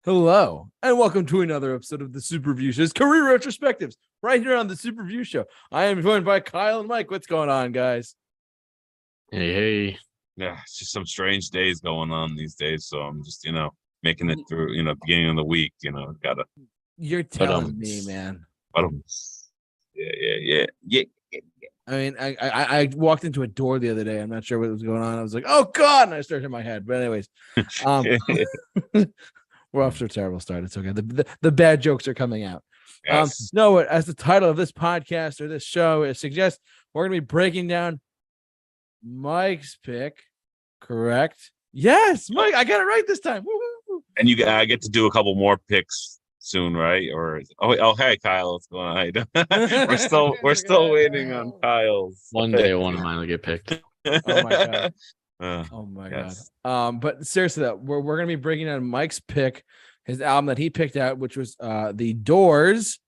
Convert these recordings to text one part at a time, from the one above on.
Hello, and welcome to another episode of the Super Review Show's Career Retrospectives, right here on the Super Review Show. I am joined by Kyle and Mike. What's going on, guys? Hey. Yeah, it's just some strange days going on these days. So I'm just, making it through, beginning of the week, gotta, You're telling me, man. but yeah. I mean, I walked into a door the other day. I'm not sure what was going on. I was like, oh God, and I started in my head. But anyways, we're off to a terrible start. It's okay. The bad jokes are coming out. Yes. No, as the title of this podcast or this show suggests, we're going to be breaking down Mike's pick. Correct? Yes, Mike. I got it right this time. Woo-hoo. And I get to do a couple more picks soon, right? Or hey Kyle, what's going on? we're still waiting on Kyle's. One day one of mine will get picked. Oh my God. Oh my yes. God. But seriously, though, we're gonna be breaking down Mike's pick, his album that he picked out, which was The Doors'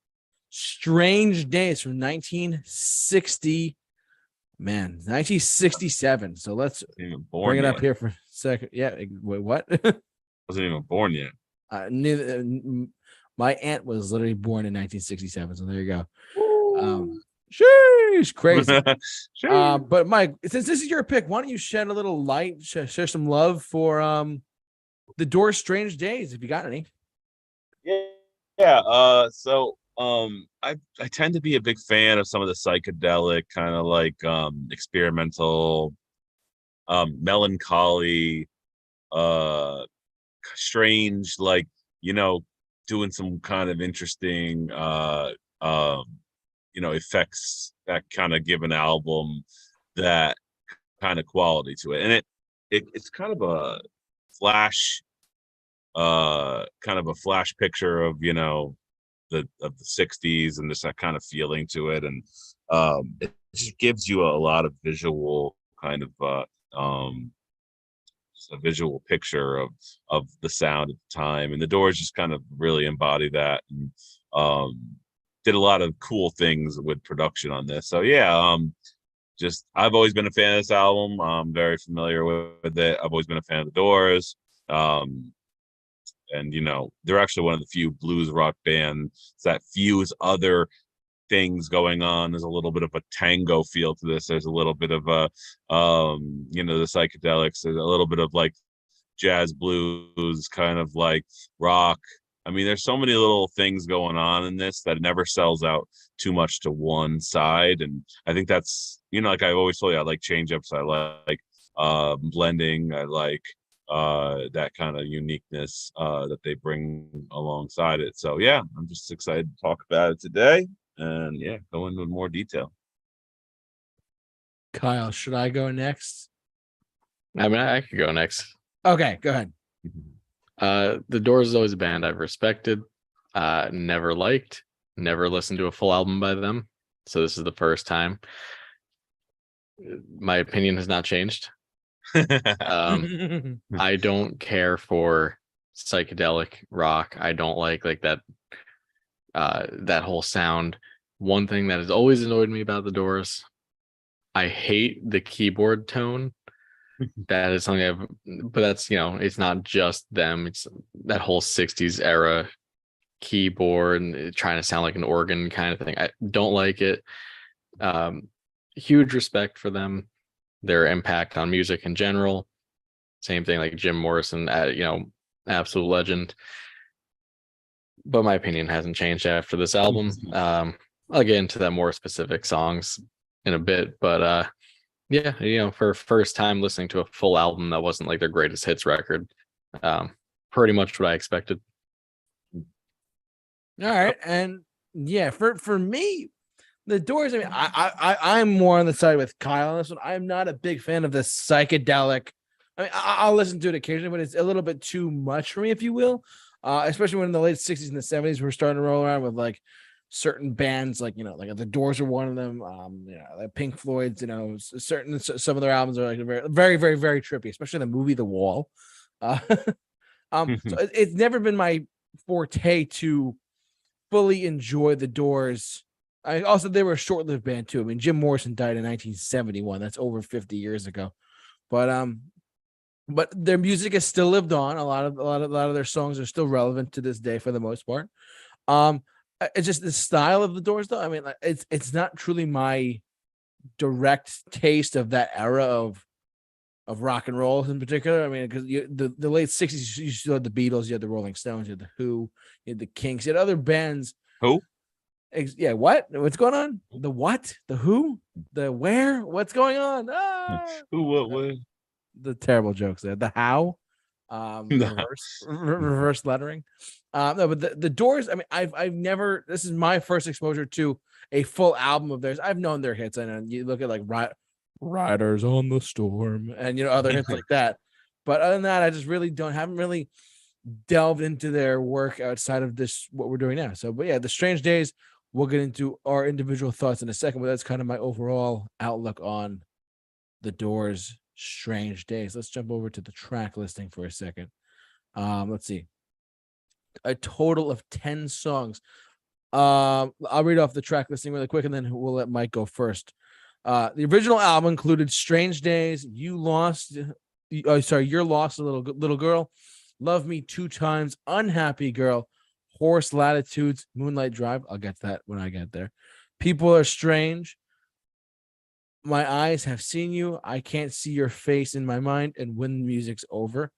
Strange Days from 1960. Man, 1967. So let's bring it up here for a second. Yeah, wait, what? Wasn't even born yet. My aunt was literally born in 1967. So there you go. Sheesh, crazy. But Mike, since this is your pick, why don't you shed a little light, share some love for The Doors' Strange Days, if you got any. Yeah. So I tend to be a big fan of some of the psychedelic kind of like experimental, melancholy, strange, like, doing some kind of interesting effects that kind of give an album that kind of quality to it. And it's kind of a flash picture of the 60s and just that kind of feeling to it. And it just gives you a lot of visual kind of a visual picture of the sound at the time. And the Doors just kind of really embody that, and did a lot of cool things with production on this. So yeah, just I've always been a fan of this album. I'm very familiar with it. I've always been a fan of the Doors. And they're actually one of the few blues rock bands that fuse other things going on. There's a little bit of a tango feel to this. There's a little bit of a the psychedelics. There's a little bit of like jazz blues, kind of like rock. I mean, there's so many little things going on in this that it never sells out too much to one side. And I think that's, like I've always told you, I like change ups. I like blending. I like that kind of uniqueness that they bring alongside it. So yeah, I'm just excited to talk about it today, and yeah, go into more detail. Kyle, should I go next? I mean, I could go next. Okay, go ahead. The Doors is always a band I've respected, never liked, never listened to a full album by them. So this is the first time. My opinion has not changed. I don't care for psychedelic rock. I don't like that that whole sound. One thing that has always annoyed me about the Doors, I hate the keyboard tone. That is something but that's, it's not just them. It's that whole 60s era keyboard and trying to sound like an organ kind of thing. I don't like it. Huge respect for them, their impact on music in general. Same thing like Jim Morrison, absolute legend. But my opinion hasn't changed after this album. I'll get into that more specific songs in a bit, but yeah, for first time listening to a full album that wasn't like their greatest hits record, pretty much what I expected. All right, and yeah, for me, the Doors. I mean, I'm more on the side with Kyle on this one. I'm not a big fan of the psychedelic. I mean, I'll listen to it occasionally, but it's a little bit too much for me, if you will. Especially when in the late 60s and the 70s we're starting to roll around with like certain bands, like like the Doors are one of them. Like Pink Floyd's, some of their albums are like very, very, very, very trippy, especially the movie The Wall. So it's never been my forte to fully enjoy the Doors. They were a short-lived band too. I mean, Jim Morrison died in 1971. That's over 50 years ago. But but their music has still lived on. A lot of their songs are still relevant to this day for the most part. It's just the style of the Doors, though. I mean, like, it's not truly my direct taste of that era of rock and roll in particular. I mean, because the late 60s, you still had the Beatles, you had the Rolling Stones, you had the Who, you had the Kinks, you had other bands. Who? Yeah, what? What's going on? The what? The who? The where? What's going on? Who? What? The terrible jokes there. The how? Reverse lettering. No, but the Doors. I mean, I've never. This is my first exposure to a full album of theirs. I've known their hits. I know you look at like Riders on the Storm and other hits like that. But other than that, I just really haven't really delved into their work outside of this what we're doing now. So, but yeah, the Strange Days. We'll get into our individual thoughts in a second, but that's kind of my overall outlook on the Doors' Strange Days. Let's jump over to the track listing for a second. Let's see. A total of 10 songs. I'll read off the track listing really quick, and then we'll let Mike go first. The original album included Strange Days, You're Lost, a Little Girl, Love Me 2 Times, Unhappy Girl, Horse Latitudes, Moonlight Drive. I'll get to that when I get there. People Are Strange. My Eyes Have Seen You. I Can't See Your Face in My Mind. And When the Music's Over.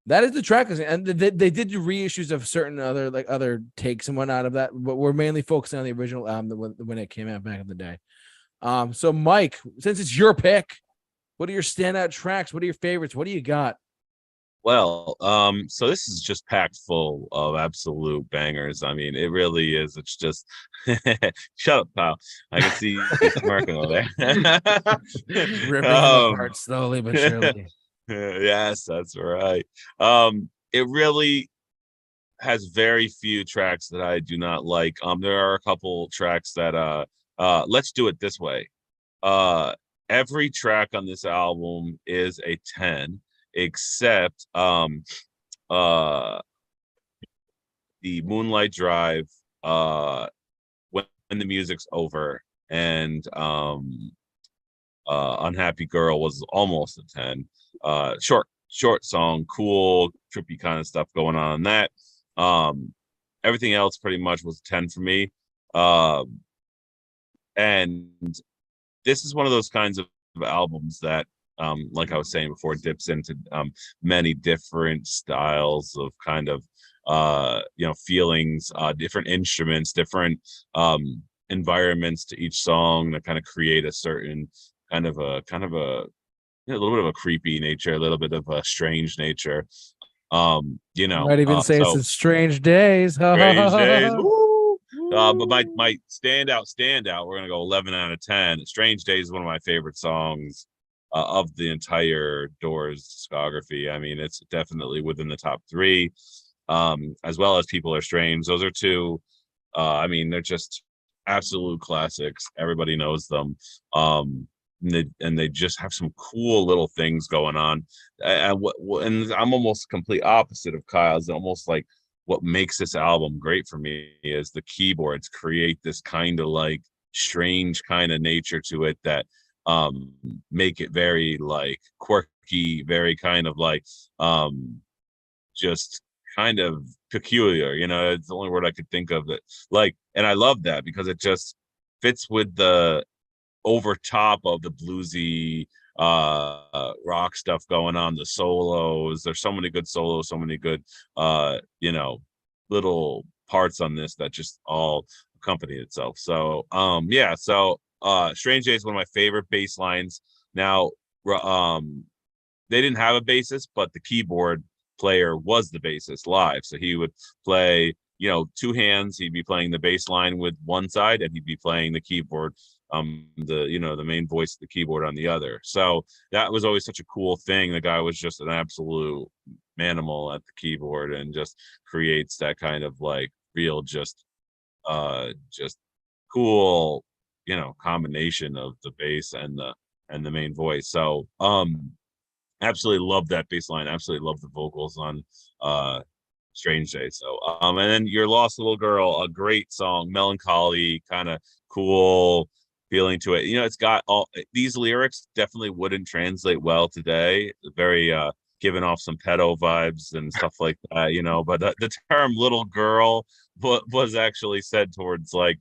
That is the track listing. And they did do reissues of certain other takes and whatnot of that, but we're mainly focusing on the original album when it came out back in the day. So Mike, since it's your pick, what are your standout tracks? What are your favorites? What do you got? Well, so this is just packed full of absolute bangers. I mean, it really is. It's just shut up, pal. I can see you smirking over there. Ripping them apart slowly but surely. Yes, that's right. It really has very few tracks that I do not like. There are a couple tracks that let's do it this way. Every track on this album is a 10. Except the Moonlight Drive, when the music's over, and Unhappy Girl was almost a 10. Short song, cool, trippy kind of stuff going on in that. Everything else pretty much was a 10 for me. And this is one of those kinds of albums that like I was saying before, dips into many different styles of kind of feelings, different instruments, different environments to each song that kind of create a certain kind of a little bit of a creepy nature, a little bit of a strange nature. Might even say it's Strange Days. Strange Days. Woo! But my standout, we're gonna go 11 out of 10. Strange Days is one of my favorite songs of the entire Doors discography. I mean, it's definitely within the top 3, as well as People Are Strange. Those are 2. I mean, they're just absolute classics. Everybody knows them. And they just have some cool little things going on. And I'm almost complete opposite of Kyle's. Almost like what makes this album great for me is the keyboards create this kind of like strange kind of nature to it that make it very like quirky, very kind of like just kind of peculiar. It's the only word I could think of that. Like, and I love that because it just fits with the over top of the bluesy rock stuff going on, the solos. There's so many good solos, so many good little parts on this that just all accompany itself. So Strange Days is one of my favorite bass lines. Now they didn't have a bassist, but the keyboard player was the bassist live, so he would play 2 hands. He'd be playing the bass line with one side, and he'd be playing the keyboard, the main voice of the keyboard on the other. So that was always such a cool thing. The guy was just an absolute manimal at the keyboard and just creates that kind of like real just cool combination of the bass and the main voice. So absolutely love that bass line, absolutely love the vocals on Strange Day. So and then Your Lost Little Girl, a great song, melancholy, kind of cool feeling to it. It's got all these lyrics definitely wouldn't translate well today. Very giving off some pedo vibes and stuff like that, you know. But the term "little girl" was actually said towards like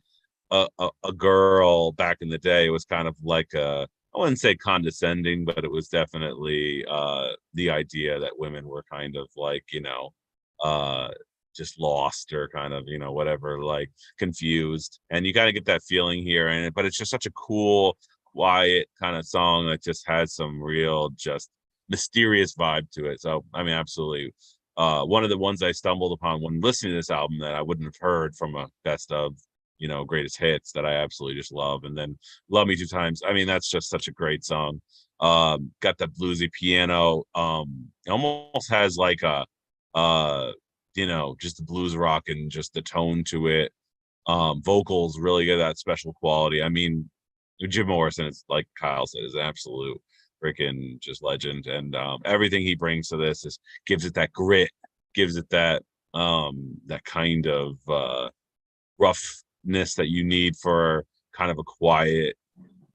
a girl back in the day. It was kind of like I wouldn't say condescending, but it was definitely the idea that women were kind of like, you know, just lost or kind of, you know, whatever, like confused. And you kind of get that feeling here. And but it's just such a cool, quiet kind of song that just has some real just mysterious vibe to it. So I mean, absolutely. One of the ones I stumbled upon when listening to this album that I wouldn't have heard from a best of, you know, greatest hits that I absolutely just love. And then Love Me Two Times. I mean, that's just such a great song. Got that bluesy piano. It almost has like a you know, just the blues rock and just the tone to it. Vocals really get that special quality. I mean, Jim Morrison is, like Kyle said, is an absolute freaking just legend. And everything he brings to this is gives it that grit, gives it that that kind of roughness that you need for kind of a quiet,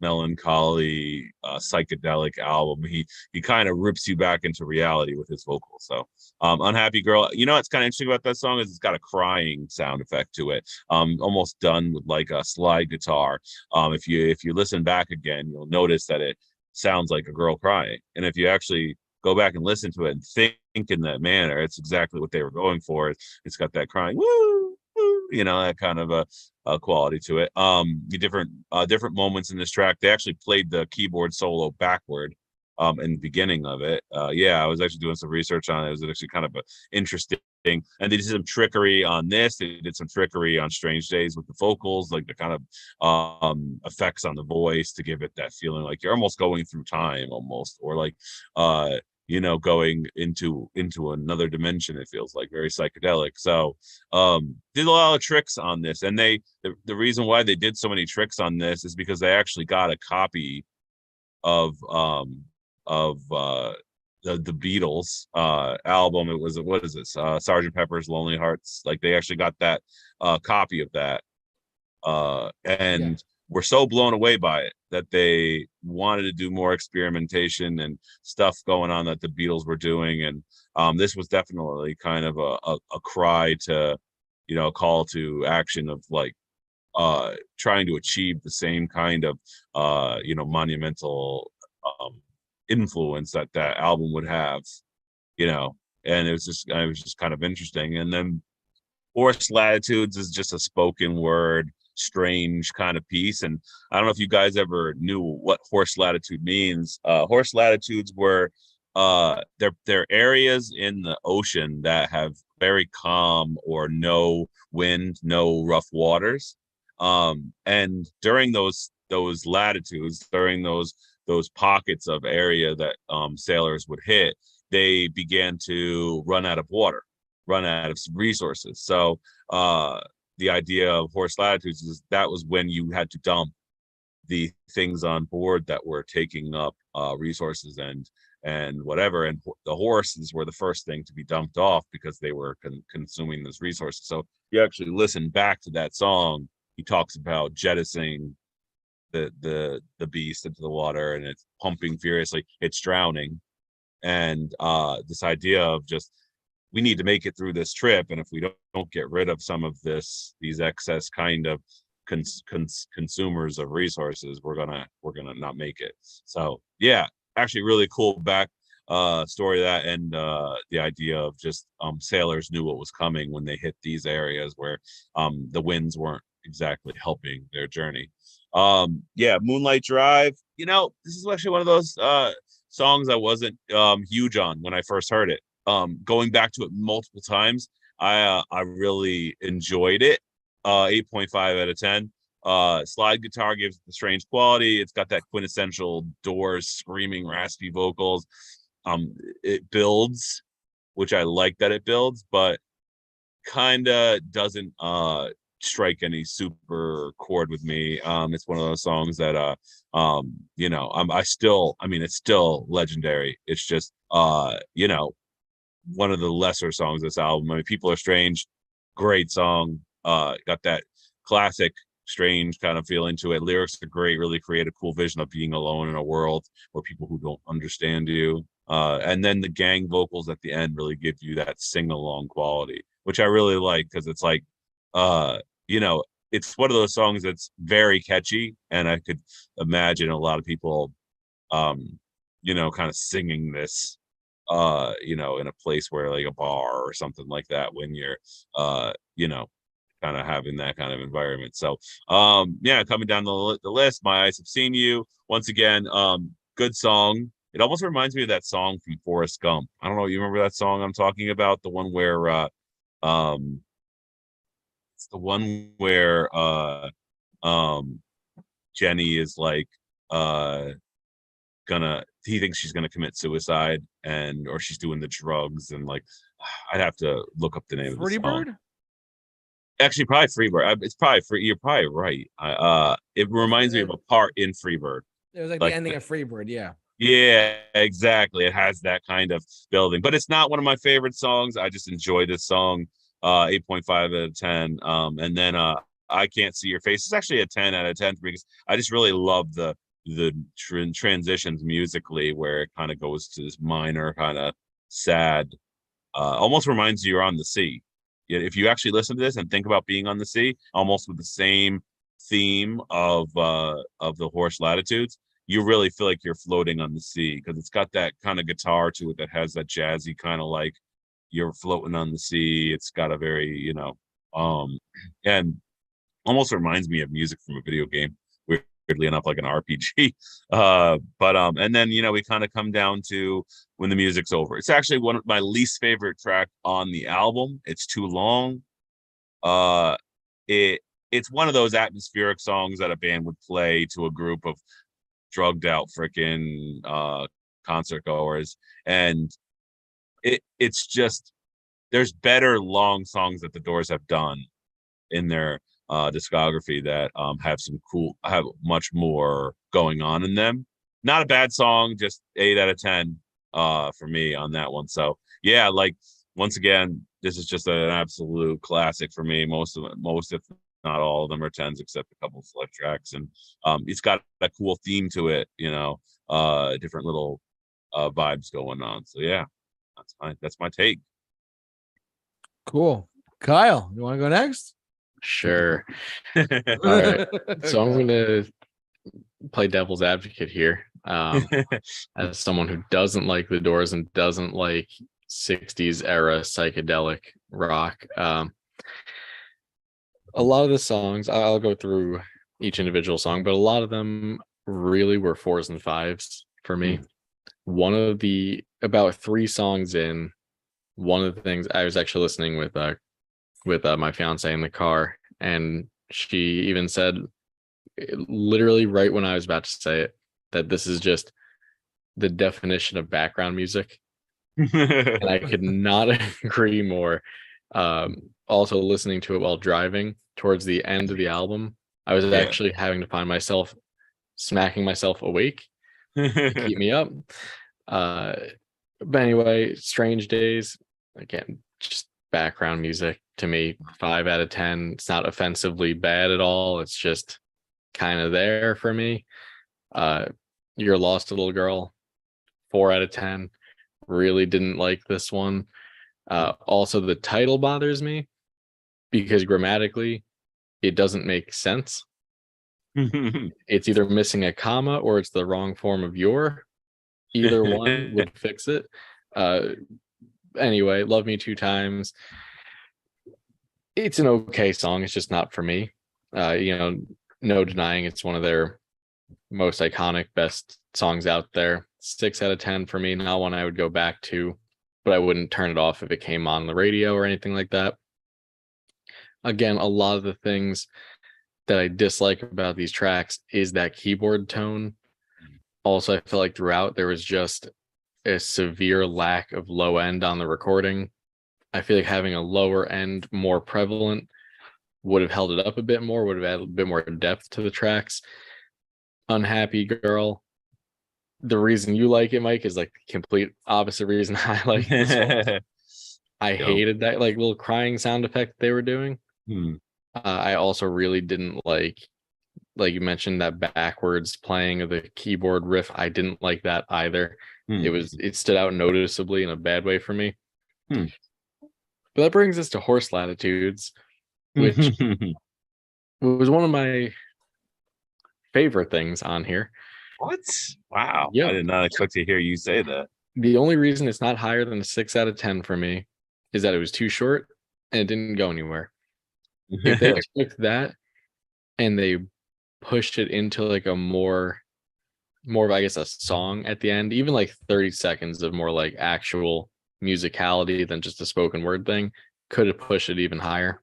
melancholy, psychedelic album. He kind of rips you back into reality with his vocals. So Unhappy Girl, you know what's kind of interesting about that song is it's got a crying sound effect to it, almost done with like a slide guitar. If you listen back again, you'll notice that it sounds like a girl crying. And if you actually go back and listen to it and think in that manner, it's exactly what they were going for. It's got that crying woo, woo, you know, that kind of a quality to it. The different moments in this track, they actually played the keyboard solo backward in the beginning of it. Yeah, I was actually doing some research on it. It was actually kind of interesting. And they did some trickery on this. They did some trickery on Strange Days with the vocals, like the kind of effects on the voice to give it that feeling like you're almost going through time almost, or like you know, going into another dimension. It feels like very psychedelic. So did a lot of tricks on this. And the reason why they did so many tricks on this is because they actually got a copy of the Beatles album. It was, what is this, Sergeant Pepper's Lonely Hearts. Like they actually got that copy of that and were so blown away by it that they wanted to do more experimentation and stuff going on that the Beatles were doing. And this was definitely kind of a cry to, you know, a call to action of like trying to achieve the same kind of you know, monumental influence that that album would have, you know. And it was just kind of interesting. And then Forest Latitudes is just a spoken word, strange kind of piece. And I don't know if you guys ever knew what horse latitude means. Horse latitudes were they're areas in the ocean that have very calm or no wind, no rough waters. And during those latitudes, during those pockets of area that sailors would hit, they began to run out of water, run out of resources. So the idea of horse latitudes is that was when you had to dump the things on board that were taking up resources and whatever. And the horses were the first thing to be dumped off because they were consuming this resource. So you actually listen back to that song. He talks about jettisoning the beast into the water, and it's pumping furiously. It's drowning, and this idea of just, we need to make it through this trip, and if we don't get rid of some of these excess kind of consumers of resources, we're gonna not make it. So yeah, actually really cool back story of that. And the idea of just sailors knew what was coming when they hit these areas where the winds weren't exactly helping their journey. Yeah, Moonlight Drive, you know, this is actually one of those songs I wasn't huge on when I first heard it. Going back to it multiple times, I really enjoyed it. 8.5 out of 10. Slide guitar gives the strange quality. It's got that quintessential Doors screaming raspy vocals. It builds, which I like that it builds, but kind of doesn't strike any super chord with me. It's one of those songs that you know, I mean, it's still legendary. It's just you know, one of the lesser songs of this album. I mean, People Are Strange, great song. Got that classic strange kind of feeling to it. Lyrics are great, really create a cool vision of being alone in a world where people who don't understand you. And then the gang vocals at the end really give you that sing-along quality, which I really like, because it's like, you know, it's one of those songs that's very catchy, and I could imagine a lot of people, you know, kind of singing this, you know, in a place where, like, a bar or something like that, when you're, you know, kind of having that kind of environment. So, yeah, coming down the list, My Eyes Have Seen You. Once again, good song. It almost reminds me of that song from Forrest Gump. I don't know, you remember that song I'm talking about? The one where, it's the one where, Jenny is like, he thinks she's gonna commit suicide, and or she's doing the drugs, and like, I'd have to look up the name of the song. Bird? Actually, probably Freebird. It's probably free. You're probably right. It reminds me of a part in Freebird. It was like the Like ending of Freebird, yeah. Yeah, exactly. It has that kind of building, but it's not one of my favorite songs. I just enjoy this song. 8.5 out of 10. And then I Can't See Your Face. It's actually a 10 out of 10 because I just really love the transitions musically, where it kind of goes to this minor, kind of sad, almost reminds you you're on the sea. If you actually listen to this and think about being on the sea, almost with the same theme of the Horse Latitudes, you really feel like you're floating on the sea, because it's got that kind of guitar to it that has that jazzy kind of, like, you're floating on the sea. It's got a very, you know, and almost reminds me of music from a video game, weirdly enough, like an RPG. And then, you know, we kind of come down to When the Music's Over. It's actually one of my least favorite track on the album. It's too long. It's one of those atmospheric songs that a band would play to a group of drugged out freaking concert goers, and it's just, there's better long songs that the Doors have done in their discography that have much more going on in them. Not a bad song, just 8 out of 10 for me on that one. So yeah, like, once again, this is just an absolute classic for me. Most if not all of them are 10s, except a couple of select tracks, and it's got a cool theme to it, you know, different little vibes going on. So yeah, that's my take. Cool. Kyle, you want to go next? Sure. All right. So I'm going to play devil's advocate here. As someone who doesn't like the Doors and doesn't like 60s era psychedelic rock, a lot of the songs, I'll go through each individual song, but a lot of them really were 4s and 5s for me. One of the, about 3 songs in, one of the things, I was actually listening with my fiance in the car, and she even said, literally right when I was about to say it, that this is just the definition of background music. And I could not agree more. Also listening to it while driving towards the end of the album, I was actually having to find myself smacking myself awake to keep me up. But anyway, Strange Days, again, just background music to me. 5 out of 10. It's not offensively bad at all. It's just kind of there for me. You're Lost, Little Girl, 4 out of 10. Really didn't like this one. Also, the title bothers me because grammatically it doesn't make sense. It's either missing a comma or it's the wrong form of your. Either one would fix it. Anyway, Love Me Two Times. It's an okay song. It's just not for me. You know, no denying it's one of their most iconic, best songs out there. 6 out of 10 for me. Not one I would go back to, but I wouldn't turn it off if it came on the radio or anything like that. Again, a lot of the things that I dislike about these tracks is that keyboard tone. Also, I feel like throughout there was just a severe lack of low end on the recording. I feel like having a lower end more prevalent would have held it up a bit more, would have added a bit more depth to the tracks. Unhappy Girl. The reason you like it, Mike, is like the complete opposite reason I like this one. I hated that like little crying sound effect they were doing. I also really didn't like like you mentioned, that backwards playing of the keyboard riff, I didn't like that either. It stood out noticeably in a bad way for me. But that brings us to Horse Latitudes, which was one of my favorite things on here. What? Wow. Yep. I did not expect to hear you say that. The only reason it's not higher than a 6 out of 10 for me is that it was too short and it didn't go anywhere. If they took that and they pushed it into like a more of, I guess, a song at the end, even like 30 seconds of more like actual musicality than just a spoken word thing, could have pushed it even higher.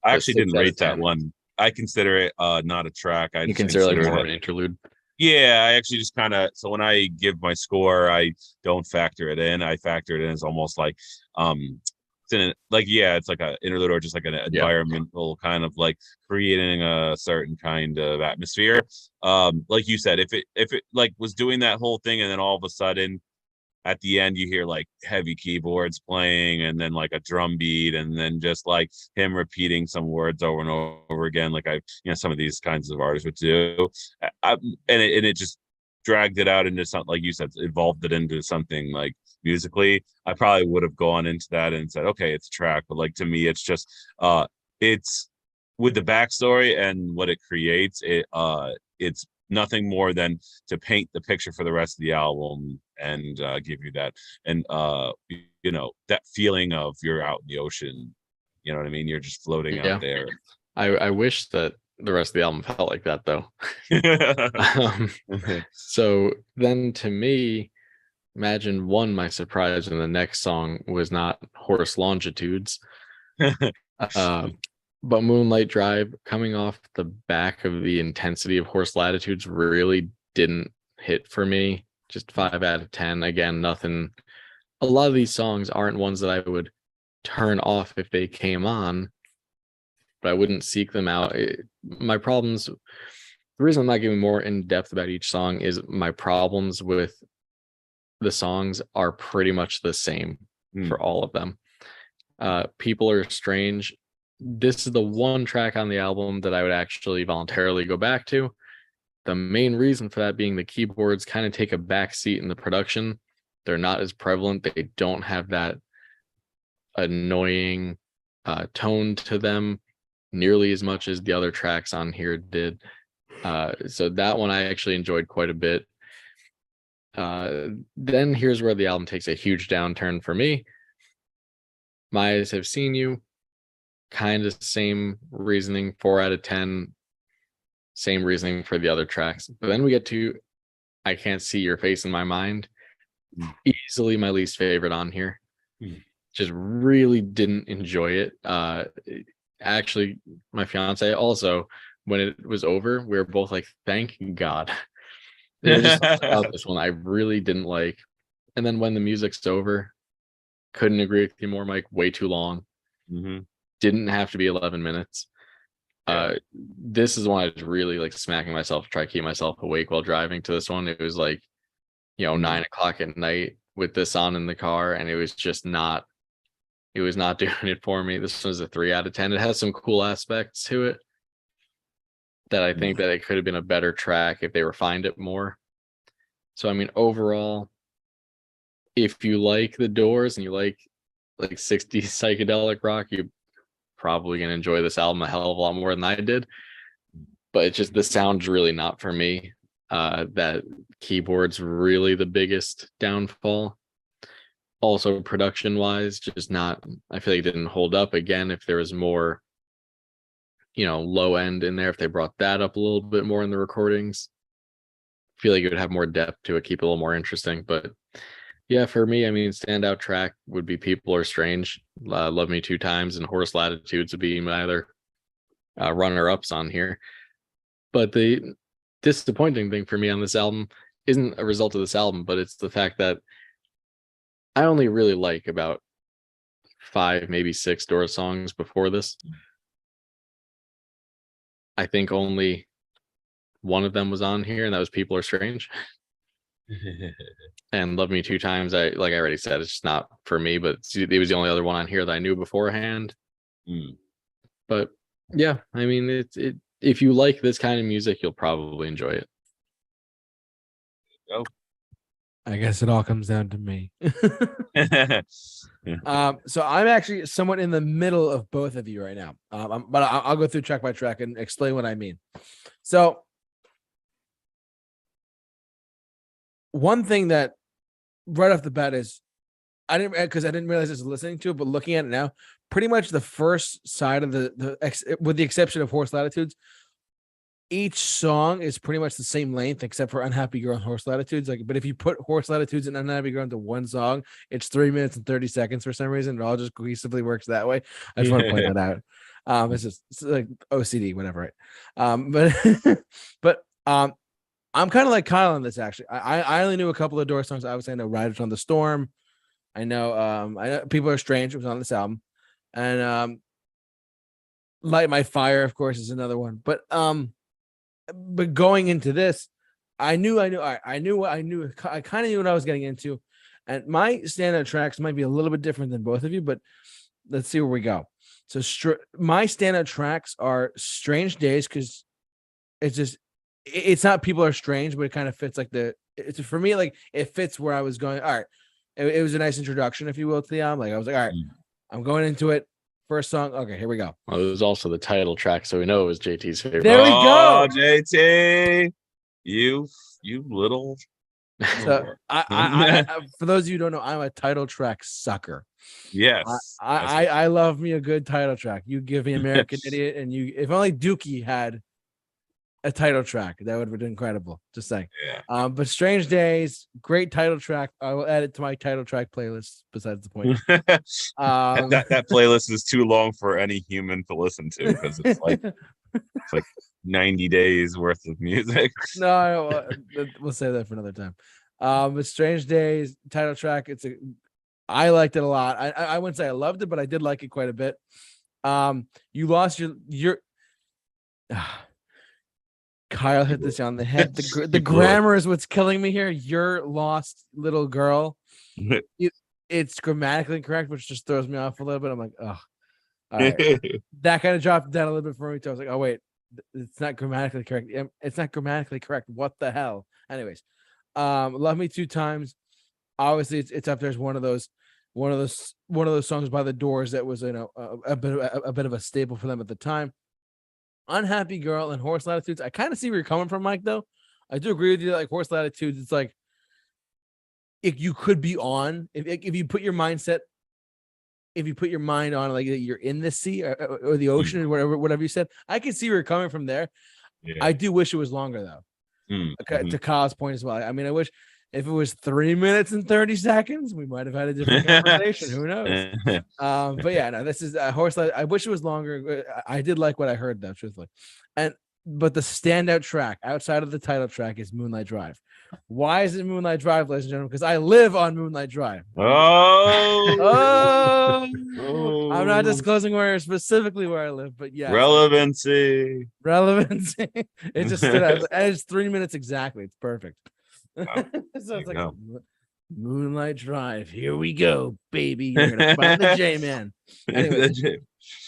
I actually didn't rate that one. I consider it not a track. I just consider like more of an interlude. Yeah, I actually just kind of, so when I give my score, I don't factor it in. I factor it in as almost like it's like an interlude or just like an environmental kind of like creating a certain kind of atmosphere. Like you said, if it like was doing that whole thing and then all of a sudden at the end you hear like heavy keyboards playing and then like a drum beat and then just like him repeating some words over and over again, like some of these kinds of artists would do, and it just dragged it out into something, like you said, evolved it into something like musically. I probably would have gone into that and said, okay, it's a track, but like to me it's just it's with the backstory and what it creates, it's nothing more than to paint the picture for the rest of the album and give you that, and that feeling of you're out in the ocean, you know what I mean, you're just floating out there. I wish that the rest of the album felt like that though. So then to me, imagine my surprise when the next song was not Horse Longitudes. But Moonlight Drive, coming off the back of the intensity of Horse Latitudes, really didn't hit for me. Just 5 out of 10. Again, nothing. A lot of these songs aren't ones that I would turn off if they came on, but I wouldn't seek them out. My problems, the reason I'm not giving more in depth about each song is my problems with the songs are pretty much the same for all of them. People Are Strange. This is the one track on the album that I would actually voluntarily go back to. The main reason for that being the keyboards kind of take a back seat in the production. They're not as prevalent. They don't have that annoying tone to them nearly as much as the other tracks on here did. So that one I actually enjoyed quite a bit. Then here's where the album takes a huge downturn for me. My Eyes Have Seen You. Kind of same reasoning, 4 out of 10. Same reasoning for the other tracks. But then we get to I Can't See Your Face in My Mind. Easily my least favorite on here. Just really didn't enjoy it. Actually, my fiance also, when it was over, we were both like, thank God. There was just something about this one I really didn't like. And then when the music's over, couldn't agree with you more, Mike. Way too long. Didn't have to be 11 minutes. This is one I was really like smacking myself to try to keep myself awake while driving to this one. It was like 9 o'clock at night with this on in the car, and it was not doing it for me. This was a 3 out of 10. It has some cool aspects to it that I think that it could have been a better track if they refined it more. So I mean, overall, if you like the Doors and you like 60s psychedelic rock, you're probably gonna enjoy this album a hell of a lot more than I did. But it's just the sound's really not for me. That keyboard's really the biggest downfall. Also, production wise, just not. I feel like it didn't hold up. Again, if there was more, low end in there, if they brought that up a little bit more in the recordings, I feel like it would have more depth to it, keep it a little more interesting. But yeah, for me, I mean, standout track would be People Are Strange, Love Me Two Times, and Horse Latitudes would be my other runner-ups on here. But the disappointing thing for me on this album isn't a result of this album, but it's the fact that I only really like about 5, maybe 6 Doors songs before this. I think only one of them was on here, and that was People Are Strange. And Love Me Two Times, I already said, it's just not for me, but it was the only other one on here that I knew beforehand. But yeah, I mean, it if you like this kind of music, you'll probably enjoy it. I guess it all comes down to me. Yeah. So I'm actually somewhat in the middle of both of you right now. But I'll go through track by track and explain what I mean. So one thing that right off the bat is I didn't realize I was listening to it, but looking at it now, pretty much the first side of with the exception of Horse Latitudes, each song is pretty much the same length except for Unhappy Girl and Horse Latitudes. Like, but if you put Horse Latitudes and Unhappy Girl into one song, it's 3 minutes and 30 seconds for some reason. It all just cohesively works that way. I just want to point that out. It's like OCD, whatever, right? But I'm kind of like Kyle on this actually. I only knew a couple of Doors songs. Obviously, I know Riders on the Storm. I know People Are Strange, it was on this album. And Light My Fire, of course, is another one. But going into this, I kind of knew what I was getting into. And my standout tracks might be a little bit different than both of you, but let's see where we go. So my standout tracks are Strange Days, because it's not People Are Strange, but it kind of fits like for me, like it fits where I was going. All right. It was a nice introduction, if you will, to the album. Like I was like, all right, I'm going into it. First song. Okay, here we go. Well, it was also the title track, so we know it was JT's favorite. There we go. JT, you little. So I for those of you who don't know, I'm a title track sucker. Yes. I love me a good title track. You give me American Idiot, and if only Dookie had a title track, that would have been incredible. Just saying. Yeah. But Strange Days, great title track. I will add it to my title track playlist. Besides the point, that playlist is too long for any human to listen to, because it's like 90 days worth of music. No, we'll save that for another time. But Strange Days title track. I liked it a lot. I wouldn't say I loved it, but I did like it quite a bit. You lost your Kyle hit this on the head. The grammar is what's killing me here. Your lost little girl. It's grammatically incorrect, which just throws me off a little bit. I'm like, oh, all right. That kind of dropped down a little bit for me too. I was like, oh wait, it's not grammatically correct. It's not grammatically correct. What the hell? Anyways, Love Me Two Times. Obviously, it's up there as one of those songs by the Doors that was a bit of a staple for them at the time. Unhappy Girl and Horse Latitudes. I kind of see where you're coming from, Mike, though. I do agree with you. Like Horse Latitudes, it's like if you could be on, if you put your mindset, if you put your mind on like you're in the sea or the ocean or whatever you said, I can see where you're coming from there. Yeah. I do wish it was longer though. To Kyle's point as well. I mean, I wish if it was 3 minutes and 30 seconds, we might have had a different conversation. Who knows? But yeah, no, this is Horse. I wish it was longer. I did like what I heard though, truthfully. But the standout track outside of the title track is Moonlight Drive. Why is it Moonlight Drive, ladies and gentlemen? Because I live on Moonlight Drive. Oh, I'm not disclosing specifically where I live, but yeah. Relevancy. It just stood out. It's 3 minutes exactly. It's perfect. Wow. So it's like Moonlight Drive. Here we go, baby. You're gonna find the J-Man. Anyway,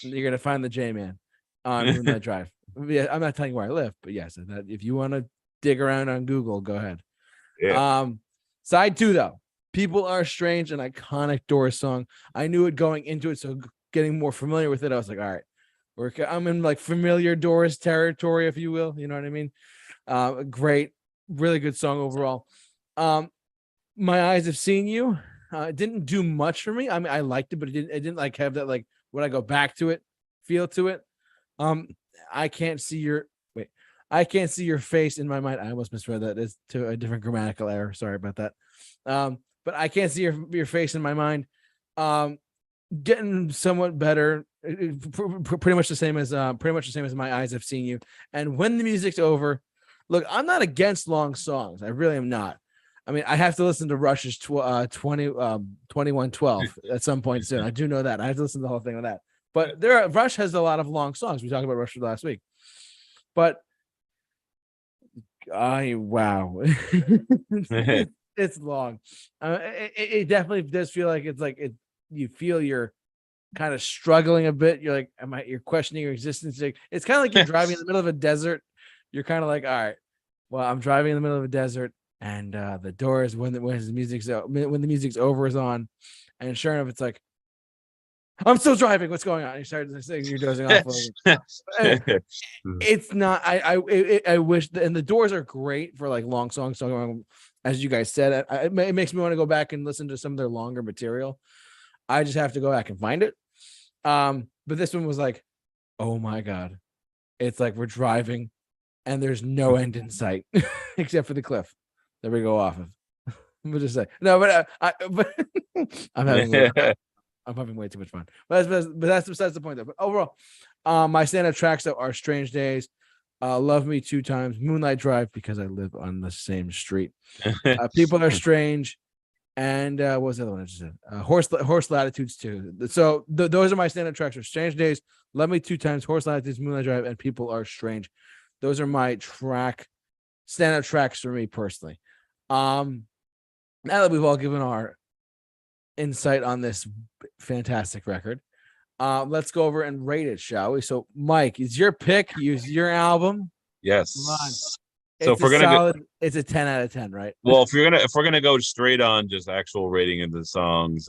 you're gonna find the J-Man on Moonlight Drive. Yeah, I'm not telling you where I live, but yes, if you want to dig around on Google, go ahead. Yeah. Side 2 though, People Are Strange, an iconic Doors song. I knew it going into it, so getting more familiar with it, I was like, all right, I'm in like familiar Doors territory, if you will. You know what I mean? Great, really good song overall. My Eyes Have Seen You. It didn't do much for me. I mean, I liked it, but it didn't like have that like when I go back to it, feel to it. I can't see your face in my mind. I almost misread that as to a different grammatical error. Sorry about that. But I can't see your face in my mind. Getting somewhat better, pretty much the same as My Eyes Have Seen You. And When the Music's Over. Look, I'm not against long songs. I really am not. I mean, I have to listen to Rush's 2112 at some point soon. I do know that. I have to listen to the whole thing on that. But Rush has a lot of long songs. We talked about Rush last week. But wow. It's long. It definitely does feel like it's like you feel your kind of struggling a bit. You're like, you're questioning your existence. It's kind of like you're driving in the middle of a desert. You're kind of like, all right, well, I'm driving in the middle of a desert, and the Doors when the music's over is on, and sure enough, it's like, I'm still driving. What's going on? You start saying you're dozing off. It's not. I wish, and the Doors are great for like long songs. So as you guys said, it makes me want to go back and listen to some of their longer material. I just have to go back and find it. But this one was like, oh my god, it's like we're driving, and there's no end in sight except for the cliff that we go off of. We'll just say no, but I'm having way too much fun. But that's besides the point, though. But overall, my stand-up tracks though are "Strange Days," "Love Me Two Times," "Moonlight Drive" because I live on the same street. "People Are Strange," and what was the other one I just said? "Horse Latitudes" too. So those are my stand-up tracks: are "Strange Days," "Love Me Two Times," "Horse Latitudes," "Moonlight Drive," and "People Are Strange." Those are my stand-up tracks for me personally. Now that we've all given our insight on this fantastic record, let's go over and rate it, shall we? So Mike, is your pick, use your album? Yes. Come on. So if we're gonna it's a 10 out of 10, right? well, if we're gonna go straight on just actual rating of the songs,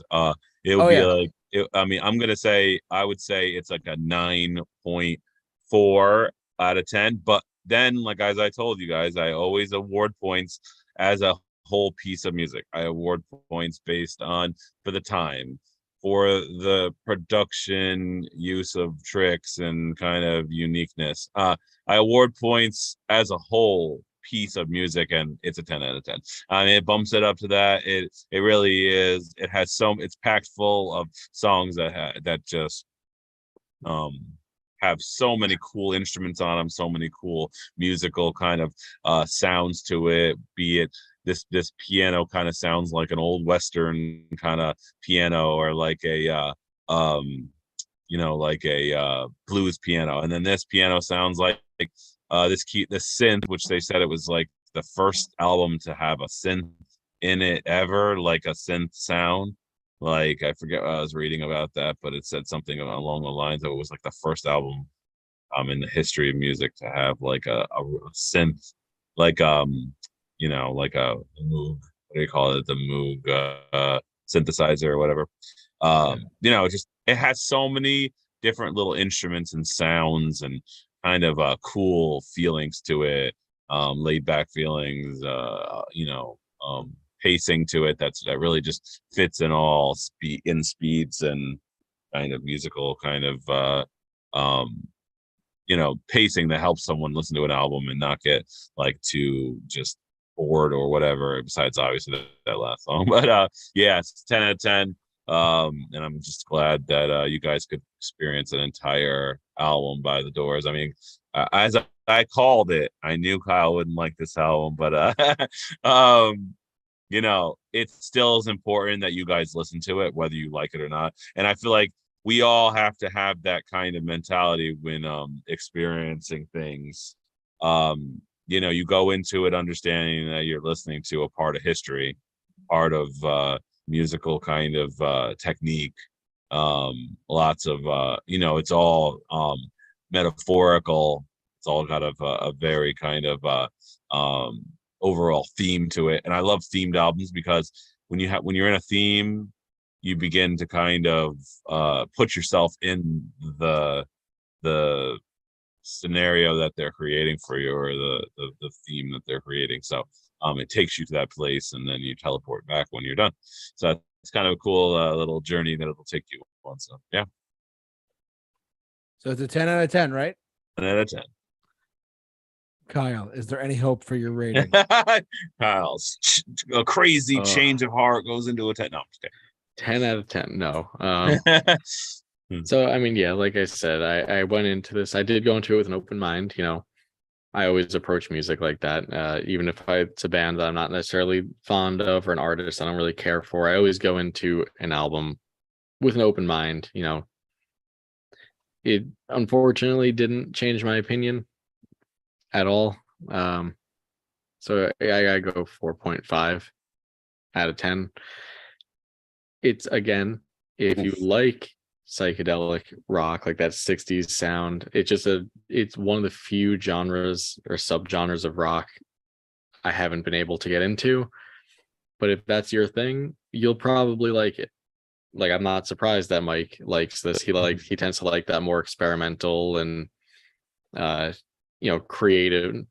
it would I'm gonna say I would say it's like a 9.4 out of 10. But then, like as I told you guys, I always award points as a whole piece of music. I award points based on for the time, for the production, use of tricks, and kind of uniqueness. I award points as a whole piece of music, and it's a 10 out of 10. I mean, it bumps it up to that. It really is. It has it's packed full of songs that just have so many cool instruments on them, so many cool musical kind of sounds to it. Be it this piano kind of sounds like an old Western kind of piano, or like a like a blues piano, and then this piano sounds like this synth, which they said it was like the first album to have a synth in it ever, like a synth sound. Like I forget what I was reading about that, but it said something along the lines of it was like the first album in the history of music to have like a synth, like like a Moog, what do you call it, the Moog synthesizer or whatever. Just it has so many different little instruments and sounds and kind of cool feelings to it, laid back feelings, pacing to it that really just fits in all speeds and kind of musical kind of pacing that helps someone listen to an album and not get like too just bored or whatever, besides obviously that last song. But yeah, it's 10 out of 10. And I'm just glad that you guys could experience an entire album by the Doors. I mean, as I called it, I knew Kyle wouldn't like this album, but it still is important that you guys listen to it, whether you like it or not. And I feel like we all have to have that kind of mentality when experiencing things. You go into it understanding that you're listening to a part of history, part of musical kind of technique. Lots of it's all metaphorical. It's all got a very kind of overall theme to it. And I love themed albums because when you're in a theme, you begin to kind of put yourself in the scenario that they're creating for you, or the theme that they're creating. So it takes you to that place, and then you teleport back when you're done. So it's kind of a cool little journey that it'll take you on. So yeah. So it's a 10 out of 10, right? 10 out of 10. Kyle, is there any hope for your rating? Kyle's a crazy change of heart goes into a 10. No, 10 out of 10. No. So I mean, yeah, like I said, I went into this. I did go into it with an open mind. I always approach music like that. Even if it's a band that I'm not necessarily fond of, or an artist I don't really care for, I always go into an album with an open mind. It unfortunately didn't change my opinion at all. So I go 4.5 out of 10. It's, again, if you like psychedelic rock, like that 60s sound. It's one of the few genres or subgenres of rock I haven't been able to get into. But if that's your thing, you'll probably like it. Like, I'm not surprised that Mike likes this. He tends to like that more experimental and creative,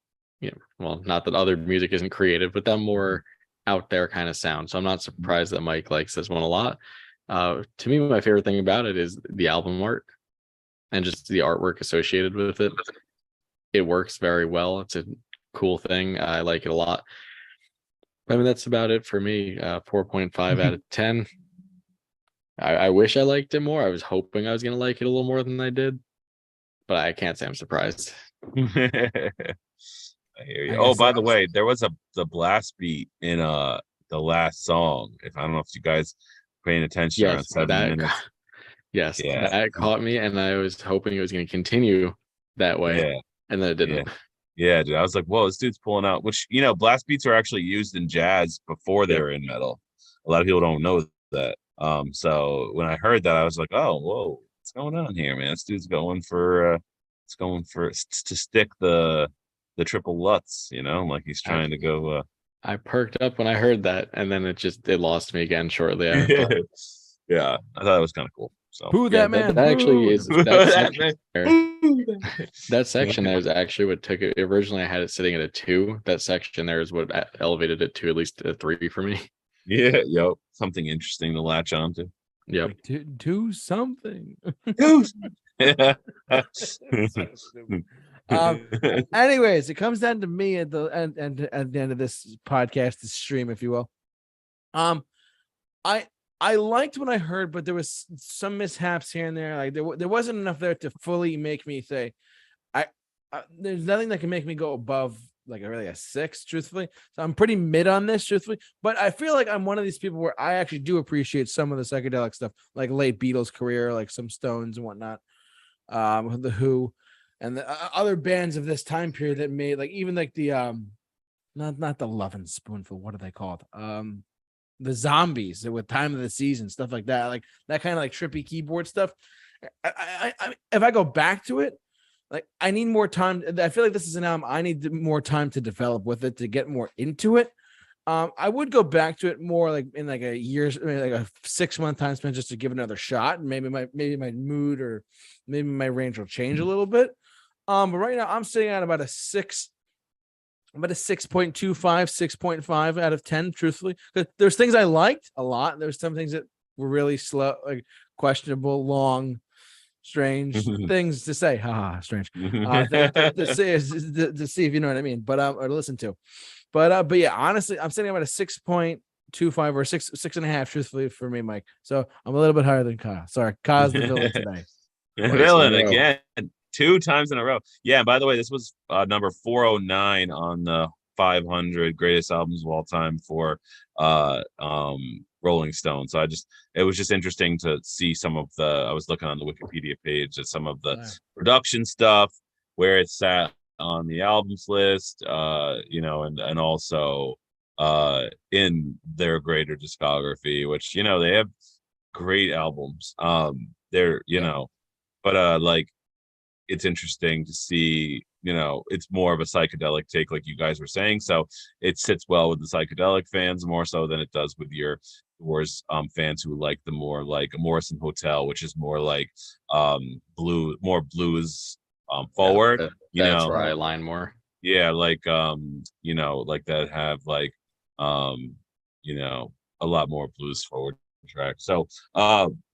well, not that other music isn't creative, but that more out there kind of sound. So I'm not surprised that Mike likes this one a lot. To me, my favorite thing about it is the album art and just the artwork associated with it. It works very well. It's a cool thing. I like it a lot. I mean, that's about it for me. 4.5 out of 10. I wish I liked it more. I was hoping I was going to like it a little more than I did, but I can't say I'm surprised. I hear you. Oh, by the way, there was the blast beat in the last song. If I don't know if you guys paying attention, around 7 minutes. Yes, that caught me, and I was hoping it was going to continue that way, and then it didn't. Yeah, dude. I was like, whoa, this dude's pulling out. Which, blast beats are actually used in jazz before they were in metal. A lot of people don't know that. So when I heard that, I was like, oh, whoa, what's going on here, man? This dude's going for to stick the triple Lutz, like he's trying to go. I perked up when I heard that, and then it lost me again shortly after. Yeah, I thought it was kind of cool. So Who that man? That actually is that section there is actually what took it. Originally, I had it sitting at a 2. That section there is what elevated it to at least a 3 for me. Yeah, something interesting to latch onto. Yep. Like, do something. Anyways, it comes down to me at the end of this podcast, this stream, if you will. I liked what I heard, but there was some mishaps here and there. Like there wasn't enough there to fully make me say, there's nothing that can make me go above like a 6, truthfully. So I'm pretty mid on this, truthfully. But I feel like I'm one of these people where I actually do appreciate some of the psychedelic stuff, like late Beatles career, like some Stones and whatnot, the Who, and the other bands of this time period that made like even like the not the Lovin' Spoonful. What are they called? The Zombies with Time of the Season, stuff like that, like that kind of like trippy keyboard stuff. I if I go back to it, like I need more time. I feel like this is an album I need more time to develop with it to get more into it. I would go back to it more like in like a year, like a 6-month time span, just to give it another shot. And maybe my mood or maybe my range will change a little bit. But right now I'm sitting at about a 6. About a 6.25, 6.5 out of 10, truthfully. There's things I liked a lot. There's some things that were really slow, like questionable, long, strange things to say. Strange. To see if you know what I mean, but or to listen to. But yeah, honestly, I'm sitting about a 6.25 or 6.5, truthfully, for me, Mike. So I'm a little bit higher than Kyle. Sorry, Kyle's the villain today. Villain again. 2 times in a row. Yeah, and by the way, this was number 409 on the 500 greatest albums of all time for Rolling Stone. So it was just interesting to see some of I was looking on the Wikipedia page at some of the production stuff, where it's sat on the albums list, and also in their greater discography, which, they have great albums. But like, it's interesting to see, it's more of a psychedelic take, like you guys were saying. So it sits well with the psychedelic fans more so than it does with your fans who like the more like Morrison Hotel, which is more like more blues forward. That's where I align more. Yeah, like like that have like a lot more blues forward tracks. So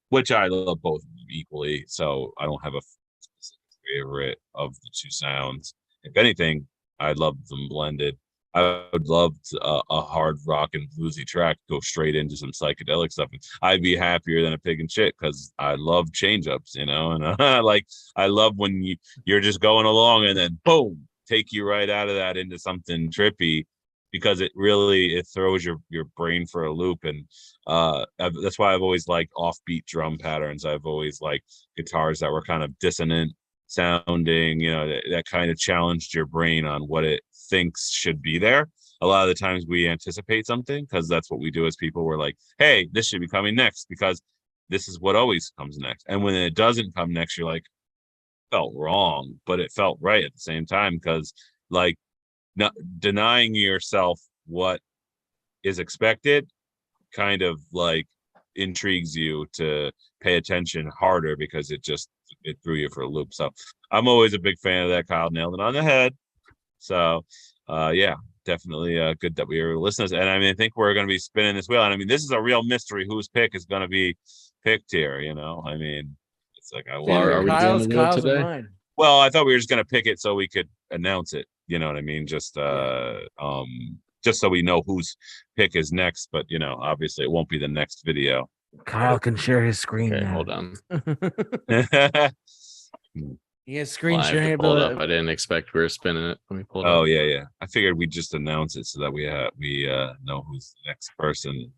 which I love both equally. So I don't have a favorite of the 2 sounds. If anything, I love them blended. I would love a hard rock and bluesy track go straight into some psychedelic stuff. I'd be happier than a pig in shit because I love change ups, and I love when you're just going along and then boom, take you right out of that into something trippy, because it throws your brain for a loop. And that's why I've always liked offbeat drum patterns. I've always liked guitars that were kind of dissonant sounding, that kind of challenged your brain on what it thinks should be there. A lot of the times we anticipate something because that's what we do as people. We're like, hey, this should be coming next, because this is what always comes next. And when it doesn't come next, you're like, felt wrong, but it felt right at the same time, because like not denying yourself what is expected kind of like intrigues you to pay attention harder, because it threw you for a loop. So I'm always a big fan of that. Kyle nailed it on the head. So yeah, definitely good that we were listeners. And I mean, I think we're going to be spinning this wheel. And I mean, this is a real mystery whose pick is going to be picked here. I mean, it's like Are we doing the wheel today? Mine. Well, I thought we were just going to pick it so we could announce it. You know what I mean? Just so we know whose pick is next. But obviously, it won't be the next video. Kyle can share his screen. Okay, now. hold on. He has screen Well, I have sharing. to pull it up. I didn't expect we were spinning it. Let me pull it up. Oh yeah. I figured we'd just announce it so that we know who's the next person.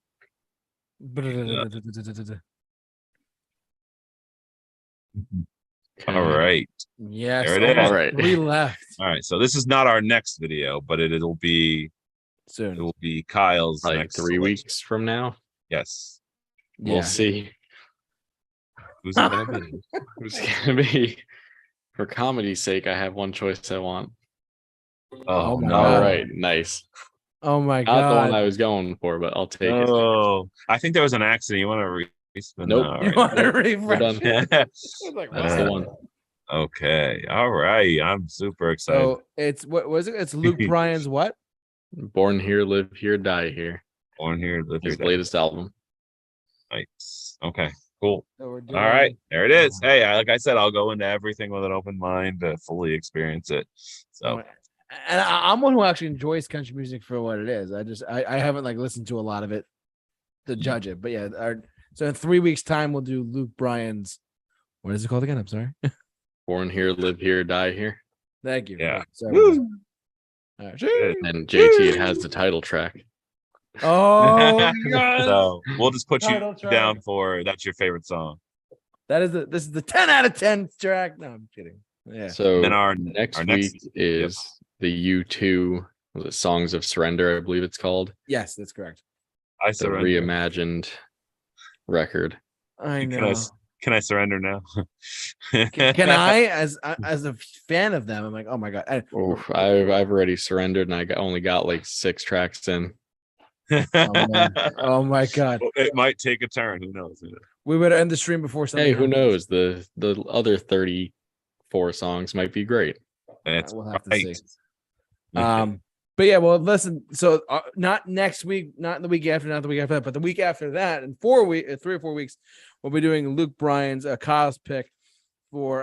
All right. Yes. There it is. All right. 3 left. All right. So this is not our next video, but it'll be Soon. It will be Kyle's Like next 3 selection. weeks from now. Yes. We'll see. Who's it gonna be? Who's it gonna be? For comedy's sake, I have one choice I want. Oh, my no. All right, nice. Oh my Not the one god. I was going for, but I'll take it. Oh, I think there was an accident. You want to re-spin? Nope. All You right. want to We're refresh? done. Like, That's the one. Okay. All right. I'm super excited. So it's what was it? It's Luke Bryan's what? Born here, live here, die here. On here, live His here, latest album. nice. Okay. Cool. So we're All doing- right. There it is. Hey, like I said, I'll go into everything with an open mind to fully experience it. So And I'm one who actually enjoys country music for what it is. I haven't like listened to a lot of it to judge it, but yeah. So in 3 weeks' time, we'll do Luke Bryan's. What is it called again? I'm sorry. Born here, live here, die here. Thank you. Yeah. Sorry. Woo! All right. And JT has the title track. Oh, God. So we'll just put you Title track. down for that's your favorite song. This is the 10 out of 10 track. No, I'm kidding. Yeah. So Then our next next- week is the U2 was it Songs of Surrender, I believe it's called. Yes, that's correct. I The surrender. reimagined record. I Can know. Can I surrender now? Can I, as a fan of them, I'm like, oh my god. Oof, I've already surrendered, and I only got like 6 tracks in. Oh, man. Oh my god. It might take a turn. Who knows? We would end the stream before something. Hey, who happens. knows? The other 34 songs might be great. That's We'll have to right. see. But yeah, well, listen. So not next week, not the week after, not the week after that, but the week after that, in 3 or 4 weeks, we'll be doing Luke Bryan's Kyle's pick for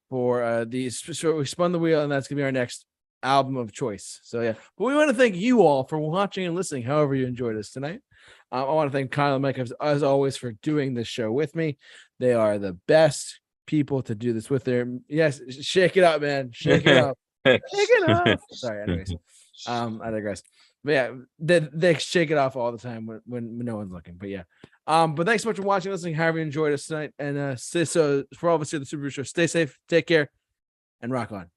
the. So we spun the wheel, and that's gonna be our next album of choice. So yeah, but we want to thank you all for watching and listening. However you enjoyed us tonight. I want to thank Kyle and Mike as always for doing this show with me. They are the best people to do this with. Yes, shake it up, man, shake it up. Shake it off. Sorry, anyways. I digress. But yeah, they shake it off all the time when no one's looking. But yeah. But thanks so much for watching, listening, however you enjoyed us tonight. And so for all of us here at the Super Review Show, stay safe, take care, and rock on.